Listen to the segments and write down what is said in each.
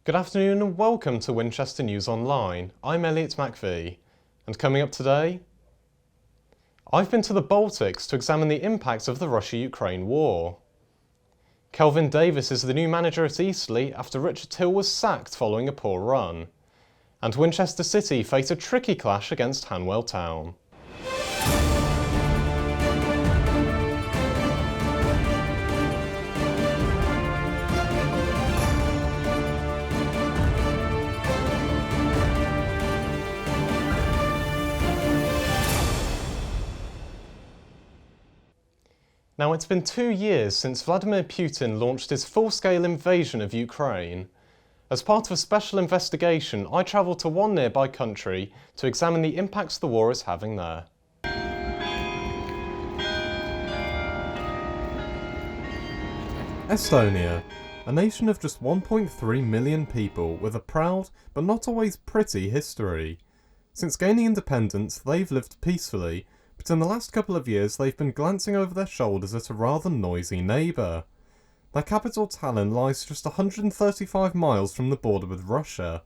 Good afternoon and welcome to Winchester News Online. I'm Elliot Macvie, and coming up today, I've been to the Baltics to examine the impact of the Russia-Ukraine war. Kelvin Davis is the new manager at Eastleigh after Richard Hill was sacked following a poor run. And Winchester City face a tricky clash against Hanwell Town. Now, it's been 2 years since Vladimir Putin launched his full-scale invasion of Ukraine. As part of a special investigation, I travelled to one nearby country to examine the impacts the war is having there. Estonia, a nation of just 1.3 million people with a proud, but not always pretty history. Since gaining independence, they've lived peacefully, but in the last couple of years they've been glancing over their shoulders at a rather noisy neighbour. Their capital Tallinn lies just 135 miles from the border with Russia,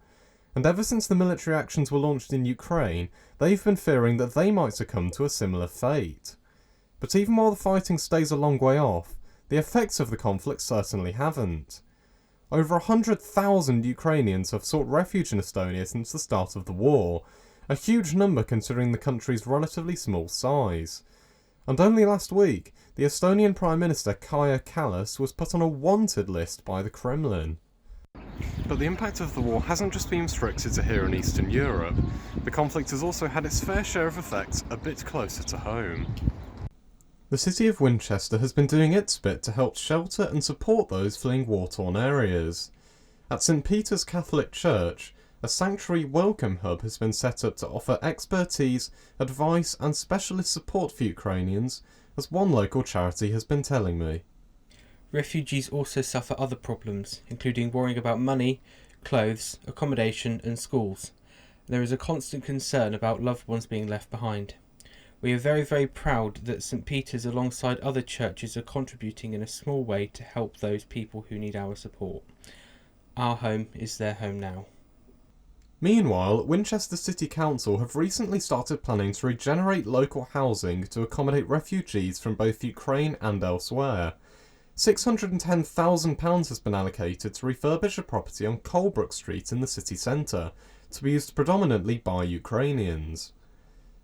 and ever since the military actions were launched in Ukraine, they've been fearing that they might succumb to a similar fate. But even while the fighting stays a long way off, the effects of the conflict certainly haven't. Over 100,000 Ukrainians have sought refuge in Estonia since the start of the war, a huge number considering the country's relatively small size. And only last week, the Estonian Prime Minister Kaja Kallas was put on a wanted list by the Kremlin. But the impact of the war hasn't just been restricted to here in Eastern Europe. The conflict has also had its fair share of effects a bit closer to home. The city of Winchester has been doing its bit to help shelter and support those fleeing war-torn areas. At St Peter's Catholic Church, a sanctuary welcome hub has been set up to offer expertise, advice and specialist support for Ukrainians, as one local charity has been telling me. Refugees also suffer other problems, including worrying about money, clothes, accommodation and schools. There is a constant concern about loved ones being left behind. We are very, very proud that St Peter's alongside other churches are contributing in a small way to help those people who need our support. Our home is their home now. Meanwhile, Winchester City Council have recently started planning to regenerate local housing to accommodate refugees from both Ukraine and elsewhere. £610,000 has been allocated to refurbish a property on Colebrook Street in the city centre, to be used predominantly by Ukrainians.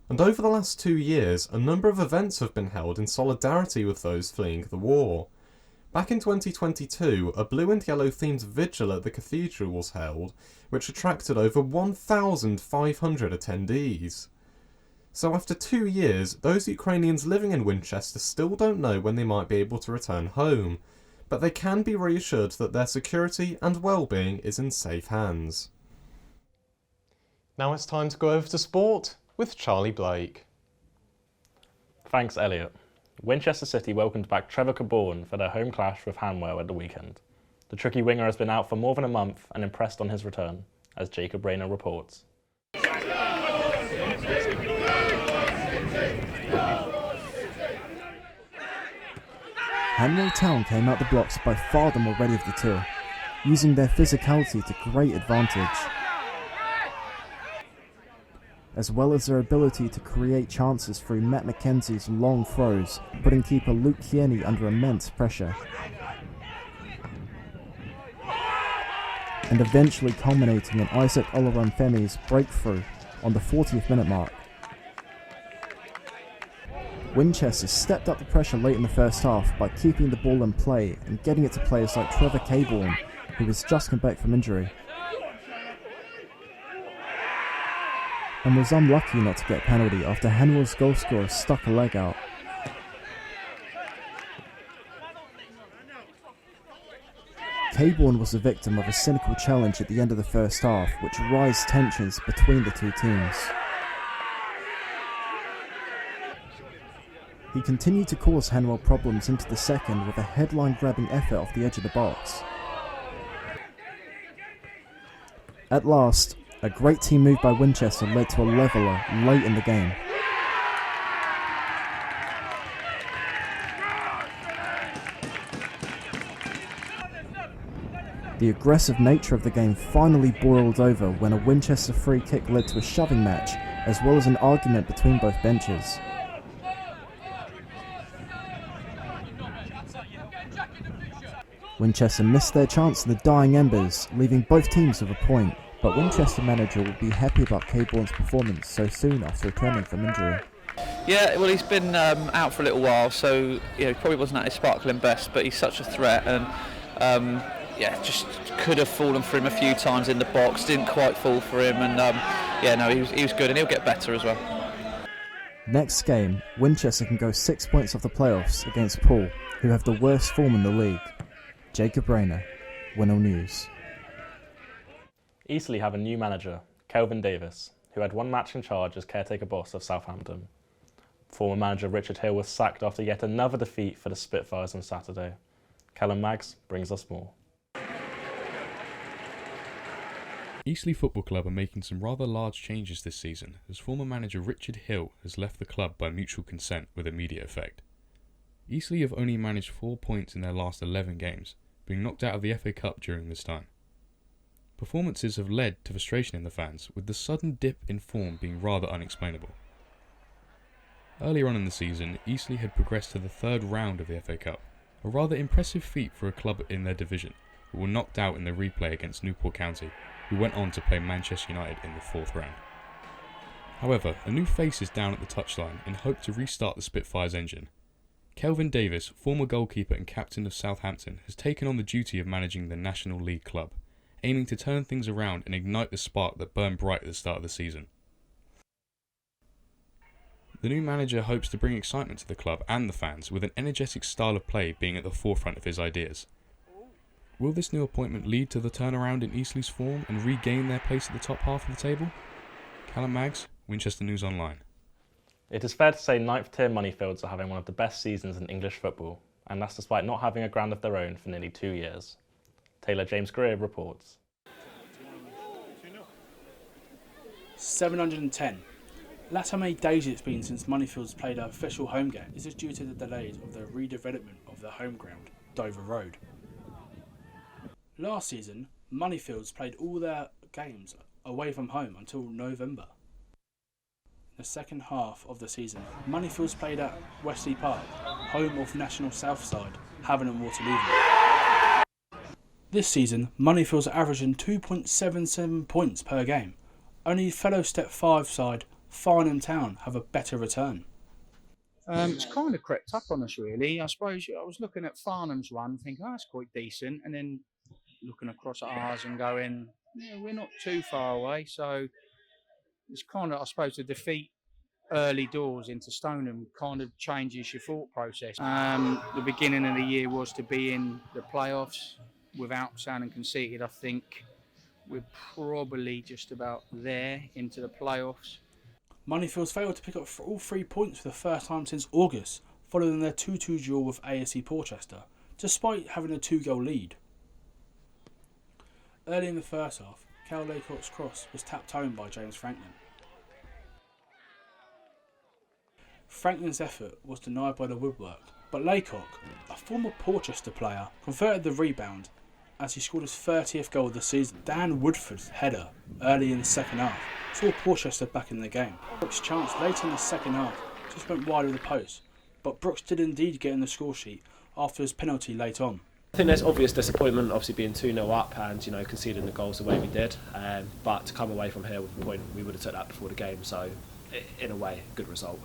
And over the last 2 years, a number of events have been held in solidarity with those fleeing the war. Back in 2022, a blue and yellow themed vigil at the cathedral was held, which attracted over 1,500 attendees. So after 2 years, those Ukrainians living in Winchester still don't know when they might be able to return home, but they can be reassured that their security and well-being is in safe hands. Now it's time to go over to sport with Charlie Blake. Thanks, Elliot. Winchester City welcomed back Trevor Cabourn for their home clash with Hanwell at the weekend. The tricky winger has been out for more than a month and impressed on his return, as Jacob Rayner reports. Hanwell Town came out the blocks by far the more ready of the two, using their physicality to great advantage, as well as their ability to create chances through Matt McKenzie's long throws, putting keeper Luke Kearney under immense pressure, and eventually culminating in Isaac Olaronfemi's breakthrough on the 40th minute mark. Winchester stepped up the pressure late in the first half by keeping the ball in play and getting it to players like Trevor Cabourn, who has just come back from injury, and was unlucky not to get a penalty after Hanwell's goalscorer stuck a leg out. Cabourn was the victim of a cynical challenge at the end of the first half, which raised tensions between the two teams. He continued to cause Hanwell problems into the second with a headline-grabbing effort off the edge of the box. At last, a great team move by Winchester led to a leveller late in the game. The aggressive nature of the game finally boiled over when a Winchester free kick led to a shoving match, as well as an argument between both benches. Winchester missed their chance in the dying embers, leaving both teams with a point, but Winchester manager will be happy about Cabourne's performance so soon after returning from injury. Yeah, well, he's been out for a little while, so he probably wasn't at his sparkling best, but he's such a threat, and just could have fallen for him a few times in the box, didn't quite fall for him, and he was good, and he'll get better as well. Next game, Winchester can go 6 points off the playoffs against Poole, who have the worst form in the league. Jacob Rayner, WINOL News. Eastleigh have a new manager, Kelvin Davis, who had one match in charge as caretaker boss of Southampton. Former manager Richard Hill was sacked after yet another defeat for the Spitfires on Saturday. Callum Maggs brings us more. Eastleigh Football Club are making some rather large changes this season, as former manager Richard Hill has left the club by mutual consent with immediate effect. Eastleigh have only managed 4 points in their last 11 games, being knocked out of the FA Cup during this time. Performances have led to frustration in the fans, with the sudden dip in form being rather unexplainable. Earlier on in the season, Eastleigh had progressed to the third round of the FA Cup, a rather impressive feat for a club in their division, but were knocked out in the replay against Newport County, who went on to play Manchester United in the fourth round. However, a new face is down at the touchline in hope to restart the Spitfires engine. Kelvin Davis, former goalkeeper and captain of Southampton, has taken on the duty of managing the National League club, aiming to turn things around and ignite the spark that burned bright at the start of the season. The new manager hopes to bring excitement to the club and the fans, with an energetic style of play being at the forefront of his ideas. Will this new appointment lead to the turnaround in Eastleigh's form and regain their place at the top half of the table? Callum Maggs, Winchester News Online. It is fair to say 9th tier Moneyfields are having one of the best seasons in English football, and that's despite not having a ground of their own for nearly 2 years. Taylor Greer reports. 710. That's how many days it's been since Moneyfields played our official home game. This is due to the delays of the redevelopment of the home ground, Dover Road. Last season, Moneyfields played all their games away from home until November. In the second half of the season, Moneyfields played at Wesley Park, home of National Southside, Havant and Waterloo. This season, Moneyfields are averaging 2.77 points per game. Only fellow Step 5 side Farnham Town have a better return. It's kind of crept up on us, really. I suppose I was looking at Farnham's one, thinking, that's quite decent, and then looking across at ours and going, yeah, we're not too far away. So it's kind of, I suppose, a defeat early doors into Stoneham kind of changes your thought process. The beginning of the year was to be in the playoffs. Without sounding conceited, I think we're probably just about there into the playoffs. Moneyfields failed to pick up all 3 points for the first time since August, following their 2-2 draw with ASC Portchester, despite having a 2-goal lead. Early in the first half, Cal Laycock's cross was tapped home by James Franklin. Franklin's effort was denied by the woodwork, but Laycock, a former Portchester player, converted the rebound as he scored his 30th goal of the season. Dan Woodford's header early in the second half saw Portchester back in the game. Brooks' chance later in the second half just went wide of the post, but Brooks did indeed get in the score sheet after his penalty late on. I think there's obvious disappointment, obviously being 2-0 up and conceding the goals the way we did. But to come away from here with a point, we would have took that before the game. So, in a way, good result.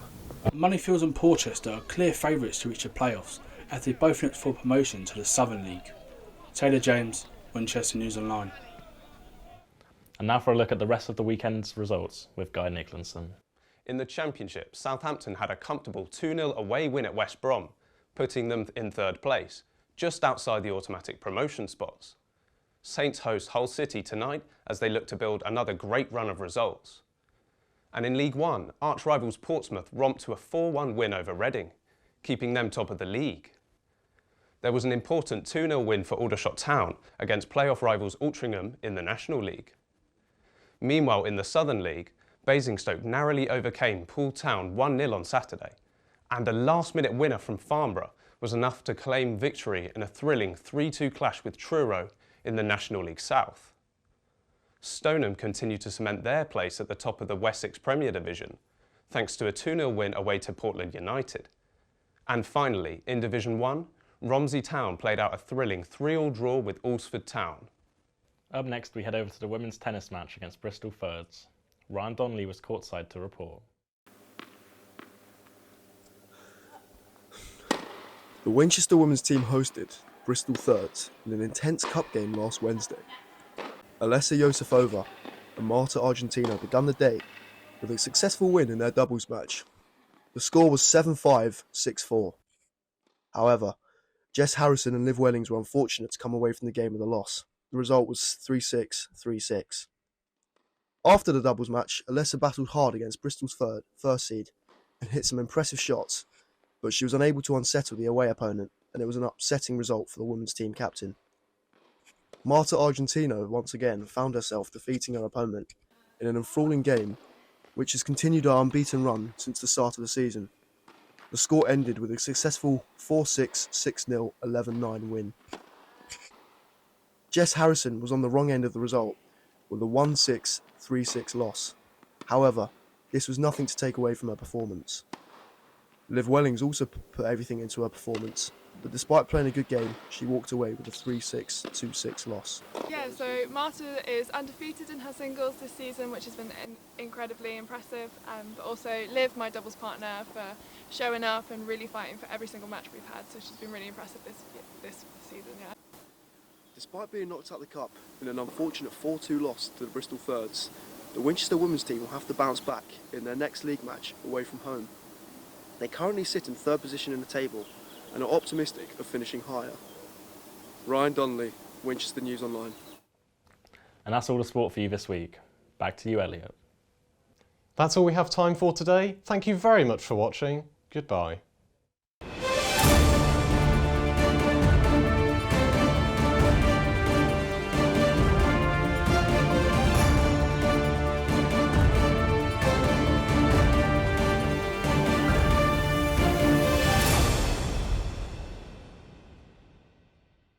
Moneyfields and Portchester are clear favourites to reach the playoffs, as they both look for promotion to the Southern League. Taylor James, Winchester News Online. And now for a look at the rest of the weekend's results with Guy Nicklinson. In the Championship, Southampton had a comfortable 2-0 away win at West Brom, putting them in third place, just outside the automatic promotion spots. Saints host Hull City tonight as they look to build another great run of results. And in League One, arch-rivals Portsmouth romped to a 4-1 win over Reading, keeping them top of the league. There was an important 2-0 win for Aldershot Town against playoff rivals Altrincham in the National League. Meanwhile, in the Southern League, Basingstoke narrowly overcame Poole Town 1-0 on Saturday, and a last-minute winner from Farnborough was enough to claim victory in a thrilling 3-2 clash with Truro in the National League South. Stoneham continue to cement their place at the top of the Wessex Premier Division, thanks to a 2-0 win away to Portland United. And finally, in Division 1, Romsey Town played out a thrilling 3-3 draw with Alresford Town. Up next, we head over to the women's tennis match against Bristol Thirds. Ryan Donelly was courtside to report. The Winchester women's team hosted Bristol Thirds in an intense cup game last Wednesday. Alessa Yosifova and Marta Argentina began the day with a successful win in their doubles match. The score was 7-5, 6-4. However, Jess Harrison and Liv Wellings were unfortunate to come away from the game with a loss. The result was 3-6, 3-6. After the doubles match, Alessa battled hard against Bristol's first seed and hit some impressive shots, but she was unable to unsettle the away opponent, and it was an upsetting result for the women's team captain. Marta Argentina once again found herself defeating her opponent in an enthralling game, which has continued her unbeaten run since the start of the season. The score ended with a successful 4-6, 6-0, 11-9 win. Jess Harrison was on the wrong end of the result with a 1-6, 3-6 loss. However, this was nothing to take away from her performance. Liv Wellings also put everything into her performance, but despite playing a good game, she walked away with a 3-6, 2-6 loss. Yeah, so Marta is undefeated in her singles this season, which has been incredibly impressive, but also Liv, my doubles partner, for showing up and really fighting for every single match we've had, so she's been really impressive this season, yeah. Despite being knocked out of the cup in an unfortunate 4-2 loss to the Bristol Thirds, the Winchester women's team will have to bounce back in their next league match away from home. They currently sit in third position in the table and are optimistic of finishing higher. Ryan Donelly, Winchester News Online. And that's all the sport for you this week. Back to you, Elliot. That's all we have time for today. Thank you very much for watching. Goodbye.